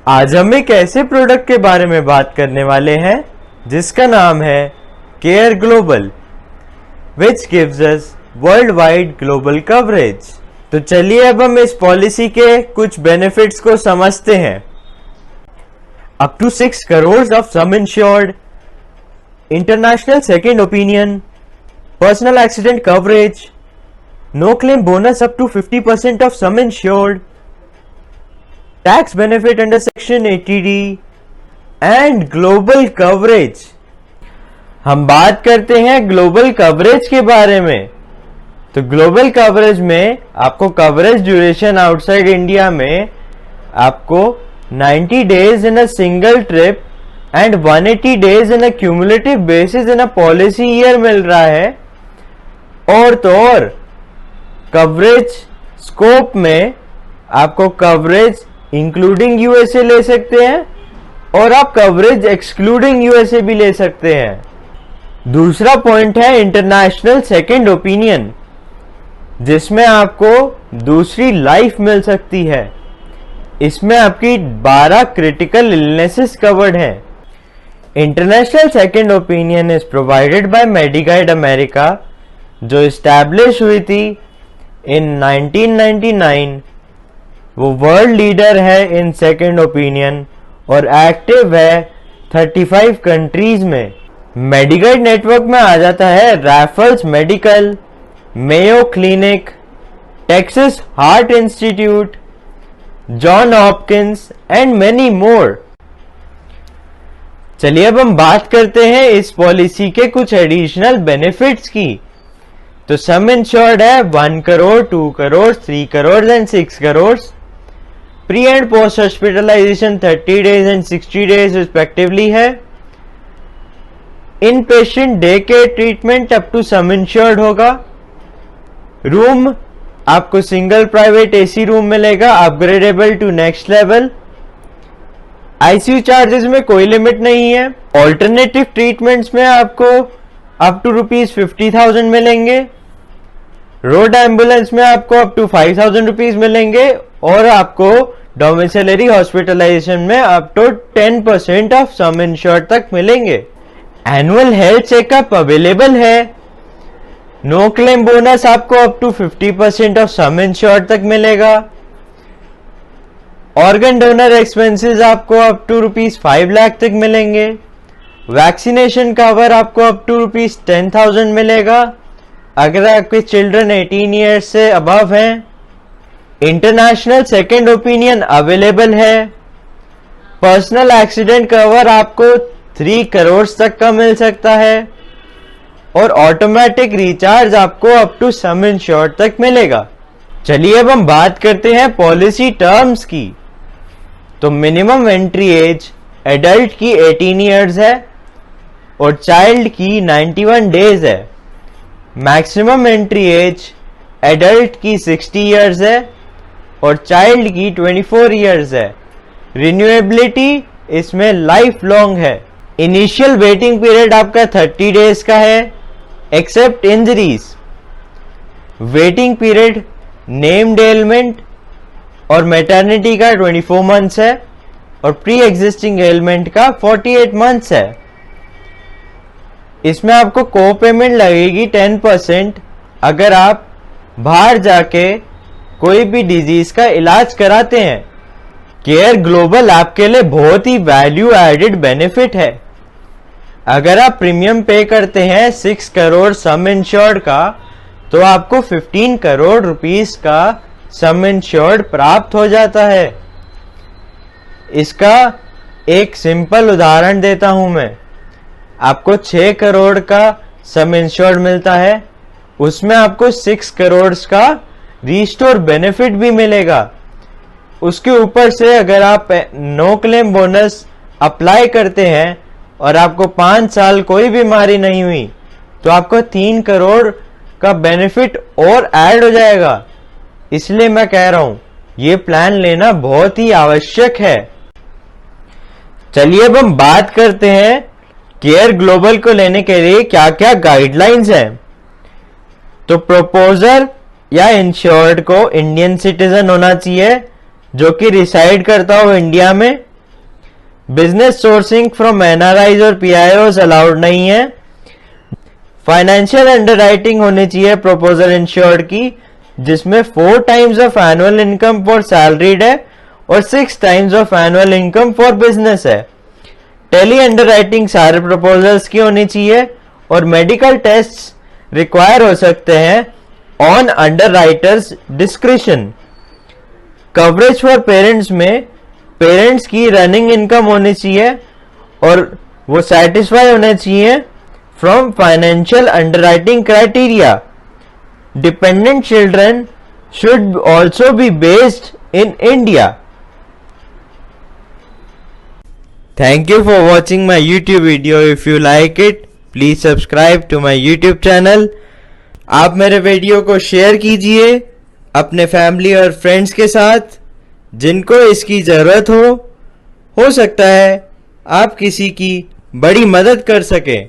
आज हम एक ऐसे प्रोडक्ट के बारे में बात करने वाले हैं जिसका नाम है care global, which gives us world wide global coverage. तो चलिए अब हम इस पॉलिसी के कुछ बेनिफिट्स को समझते हैं। Up to 6 crore of sum insured, international second opinion, personal accident coverage, no claim bonus up to 50% of sum insured, tax benefit under section 80D and global coverage. हम बात करते हैं ग्लोबल कवरेज के बारे में। तो ग्लोबल कवरेज में आपको कवरेज ड्यूरेशन आउटसाइड इंडिया में आपको 90 days in a single trip and 180 days in a cumulative basis in a policy year मिल रहा है। और तो और कवरेज स्कोप में आपको कवरेज इंक्लूडिंग यूएसए ले सकते हैं और आप कवरेज एक्सक्लूडिंग यूएसए भी ले सकते हैं। दूसरा पॉइंट है इंटरनेशनल सेकेंड ओपिनियन, जिसमें आपको दूसरी लाइफ मिल सकती है। इसमें आपकी 12 क्रिटिकल इलनेसेस कवर्ड हैं। International second opinion is provided by Mediguide America, जो इस्टेब्लिश हुई थी इन 1999। वो वर्ल्ड लीडर है इन सेकेंड ओपिनियन और एक्टिव है 35 कंट्रीज में। मेडिगाइड नेटवर्क में आ जाता है Raffles medical, Mayo clinic, Texas heart institute, John Hopkins and many more. चलिए अब हम बात करते हैं इस पॉलिसी के कुछ एडिशनल बेनिफिट्स की। तो सम इंश्योर्ड है 1 crore, 2 crore, 3 crore and 6 crore. Pre and post hospitalisation 30 days and 60 days respectively है। Inpatient day care treatment up to sum insured होगा। रूम आपको सिंगल प्राइवेट एसी रूम मिलेगा, upgradable to next level. ICU charges में कोई limit नहीं है। Alternative treatments में आपको अप टू ₹50,000 मिलेंगे। रोड एम्बुलेंस में आपको अप टू 5,000 रुपीज मिलेंगे और आपको डोमिसिलरी हॉस्पिटलाइजेशन में up to 10% of sum insured तक मिलेंगे। एनुअल हेल्थ चेकअप अवेलेबल है। नो क्लेम बोनस आपको up to 50% of sum insured तक मिलेगा। ऑर्गन डोनर एक्सपेंसेस आपको अप टू ₹5 लाख तक मिलेंगे। वैक्सीनेशन कवर आपको अप टू ₹10,000 मिलेगा अगर आपके चिल्ड्रन 18 ईयर्स से अबव हैं। इंटरनेशनल सेकेंड ओपिनियन अवेलेबल है। पर्सनल एक्सीडेंट कवर आपको 3 करोड़ तक का मिल सकता है और ऑटोमेटिक रिचार्ज आपको अप टू सम इंश्योर्ड तक मिलेगा। चलिए अब हम बात करते हैं पॉलिसी टर्म्स की। तो मिनिमम एंट्री एज एडल्ट की 18 ईयर्स है और चाइल्ड की 91 डेज है। मैक्सिमम एंट्री एज एडल्ट की 60 ईयर्स है और चाइल्ड की 24 ईयर्स है। रिन्यूएबिलिटी इसमें लाइफ लॉन्ग है। इनिशियल वेटिंग पीरियड आपका 30 डेज का है except injuries. Waiting period named element और मैटरनिटी का 24 मंथ्स है और प्री एग्जिस्टिंग एलिमेंट का 48 मंथ्स है। इसमें आपको को पेमेंट लगेगी 10% अगर आप बाहर जाके कोई भी डिजीज का इलाज कराते हैं। केयर ग्लोबल आपके लिए बहुत ही वैल्यू एडेड बेनिफिट है। अगर आप प्रीमियम पे करते हैं 6 करोड़ सम इंश्योर्ड का, तो आपको 15 करोड़ रुपीस का सम इंश्योर्ड प्राप्त हो जाता है। इसका एक सिंपल उदाहरण देता हूं मैं। आपको 6 करोड़ का सम इंश्योर्ड मिलता है, उसमें आपको 6 करोड़ का रिस्टोर बेनिफिट भी मिलेगा। उसके ऊपर से अगर आप नो क्लेम बोनस अप्लाई करते हैं और आपको 5 साल कोई बीमारी नहीं हुई, तो आपको 3 करोड़ का बेनिफिट और ऐड हो जाएगा। इसलिए मैं कह रहा हूं ये प्लान लेना बहुत ही आवश्यक है। चलिए अब हम बात करते हैं केयर ग्लोबल को लेने के लिए क्या क्या गाइडलाइंस हैं। तो प्रपोजर या इंश्योर्ड को इंडियन सिटीजन होना चाहिए जो कि रिसाइड करता हो इंडिया में बिजनेस सोर्सिंग फ्रॉम एनआरआईज और पीआईओज अलाउड नहीं है। फाइनेंशियल अंडरराइटिंग होनी चाहिए प्रपोजल इंश्योर्ड की, जिसमें 4 times of annual income for salaried है और 6 times of annual income for business है। टेली अंडरराइटिंग सारे प्रपोजल्स की होनी चाहिए और मेडिकल टेस्ट रिक्वायर हो सकते हैं on underwriters discretion. Coverage for parents में पेरेंट्स की रनिंग इनकम होनी चाहिए और वो सेटिस्फाई होने चाहिए from financial underwriting criteria. Dependent children should also be based in India. Thank you for watching my YouTube video. If you like it, please subscribe to my YouTube channel. आप मेरे video को share कीजिए अपने family और friends के साथ जिनको इसकी ज़रूरत हो सकता है आप किसी की बड़ी मदद कर सकें।